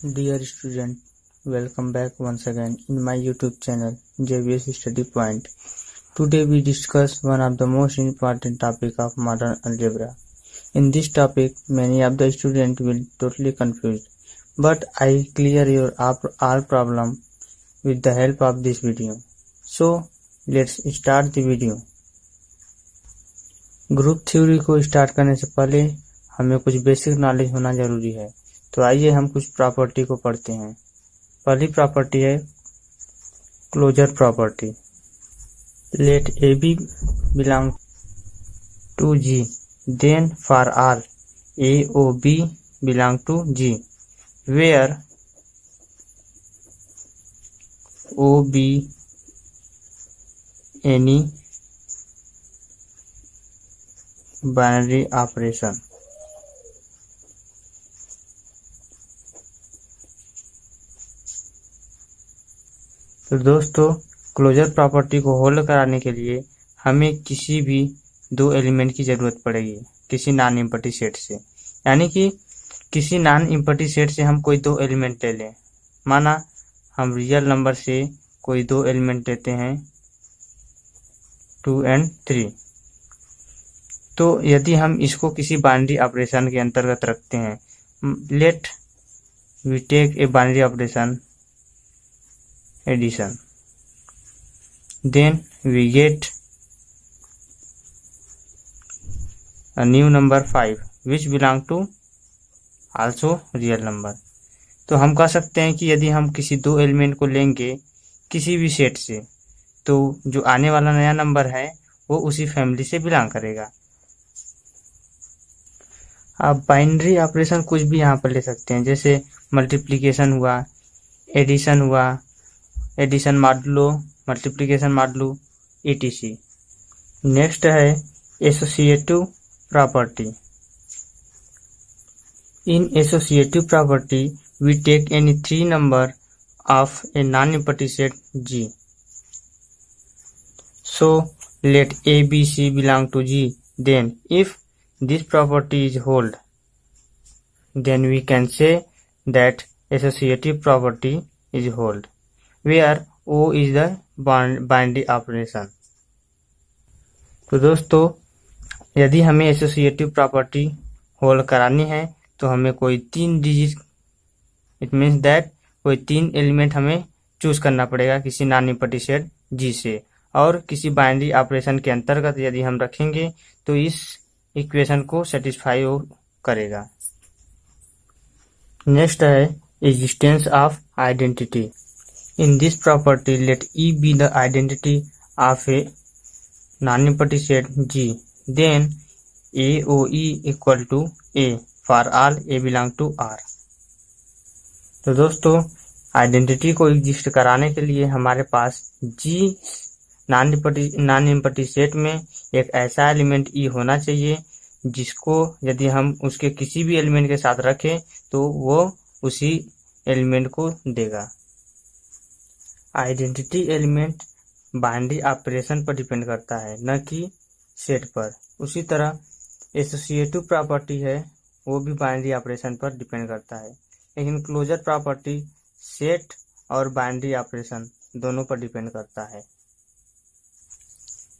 Dear student, welcome back once again in my YouTube channel JVS Study Point. Today we discuss one of the most important topic of modern algebra. In this topic, many of the students will totally confused, but I clear your all problem with the help of this video. So let's start the video. Group theory को start करने से पहले हमें कुछ basic knowledge होना जरूरी है। तो आइए हम कुछ प्रॉपर्टी को पढ़ते हैं। पहली प्रॉपर्टी है closure property. Let A B belong to G, then for all A O B belong to G, where O be any binary operation. तो दोस्तों, क्लोजर प्रॉपर्टी को होल्ड कराने के लिए हमें किसी भी दो एलिमेंट की जरूरत पड़ेगी किसी नॉन एम्प्टी सेट से। यानी कि किसी नॉन एम्प्टी सेट से हम कोई दो एलिमेंट ले लें। माना हम रियल नंबर से कोई दो एलिमेंट लेते हैं 2 और 3। तो यदि हम इसको किसी बाइनरी ऑपरेशन के अंतर्गत रखते हैं, let we take a binary operation addition, then we get a new number 5 which belong to also real number। तो हम कह सकते हैं कि यदि हम किसी दो एलिमेंट को लेंगे किसी भी सेट से, तो जो आने वाला नया नंबर है वो उसी फैमिली से बिलोंग करेगा। आप बाइनरी ऑपरेशन कुछ भी यहाँ पर ले सकते हैं, जैसे मल्टीप्लिकेशन हुआ, एडिशन हुआ, addition modulo, multiplication modulo, etc। Next है associative property. In associative property we take any 3 number of a non empty set G। So let A, B, C belong to G, then if this property is hold, then we can say that associative property is hold, where O is the binary operation. तो दोस्तों, यदि हमें associative property hold करानी है तो हमें कोई 3 digit, it means that कोई 3 एलिमेंट हमें चूज करना पड़ेगा किसी नॉन एम्प्टी सेट G से, और किसी बाइनरी ऑपरेशन के अंतर्गत यदि हम रखेंगे तो इस इक्वेशन को सेटिस्फाई करेगा। नेक्स्ट है existence of identity. In this property, let E be the identity of a non-empty set G, then AOE equal to A for all A belong to R। तो दोस्तों, आइडेंटिटी को exist कराने के लिए हमारे पास G non empty set में एक ऐसा एलिमेंट E होना चाहिए जिसको यदि हम उसके किसी भी एलिमेंट के साथ रखें तो वो उसी एलिमेंट को देगा। आइडेंटिटी एलिमेंट बाइनरी ऑपरेशन पर डिपेंड करता है, न कि सेट पर। उसी तरह एसोसिएटिव प्रॉपर्टी है वो भी बाइनरी ऑपरेशन पर डिपेंड करता है, लेकिन क्लोजर प्रॉपर्टी सेट और बाइनरी ऑपरेशन दोनों पर डिपेंड करता है।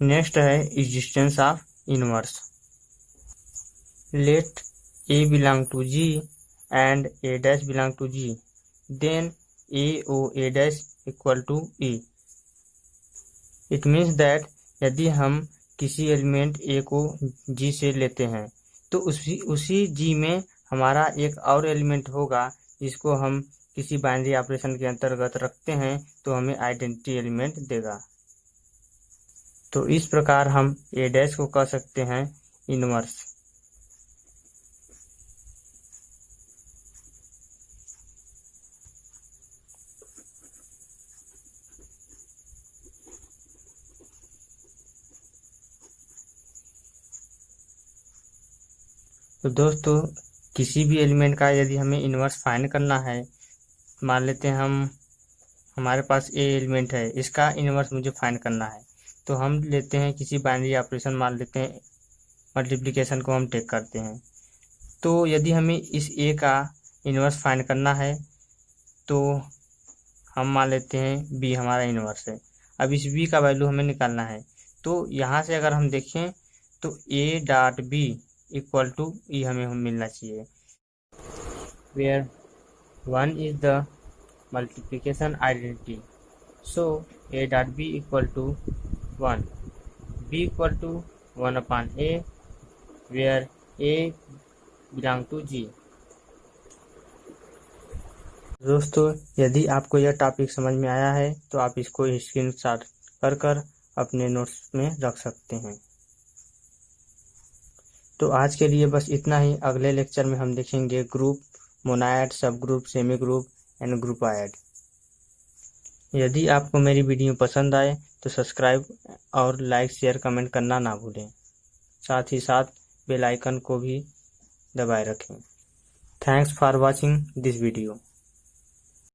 नेक्स्ट है existence of inverse. Let A belong to G and A dash belong to G, then A dash equal to E। It means that यदि हम किसी एलिमेंट A को G से लेते हैं तो उसी G में हमारा एक और एलिमेंट होगा जिसको हम किसी बाइनरी ऑपरेशन के अंतर्गत रखते हैं तो हमें आइडेंटिटी एलिमेंट देगा। तो इस प्रकार हम A डैश को कह सकते हैं इनवर्स। तो दोस्तों, किसी भी एलिमेंट का यदि हमें इनवर्स फाइंड करना है, मान लेते हैं हमारे पास A एलिमेंट है, इसका इनवर्स मुझे फाइंड करना है, तो हम लेते हैं किसी बाइनरी ऑपरेशन, मान लेते हैं मल्टीप्लिकेशन को हम टेक करते हैं। तो यदि हमें इस A का इनवर्स फाइंड करना है तो हम मान लेते हैं बी हमारा इनवर्स है। अब इस बी का वैल्यू हमें निकालना है, तो यहाँ से अगर हम देखें तो a dot b equal to e हमें मिलना चाहिए, where 1 is the multiplication identity. So a dot b equal to 1, b equal to 1 upon a, where a belong to G. दोस्तों, यदि आपको यह टॉपिक समझ में आया है तो आप इसको स्क्रीनशॉट कर अपने नोट्स में रख सकते हैं। तो आज के लिए बस इतना ही। अगले लेक्चर में हम देखेंगे ग्रुप, मोनायड, सब ग्रुप, सेमी ग्रुप एंड ग्रुपआयड। यदि आपको मेरी वीडियो पसंद आए तो सब्सक्राइब और लाइक, शेयर, कमेंट करना ना भूलें। साथ ही साथ बेल आइकन को भी दबाए रखें। Thanks for watching this video.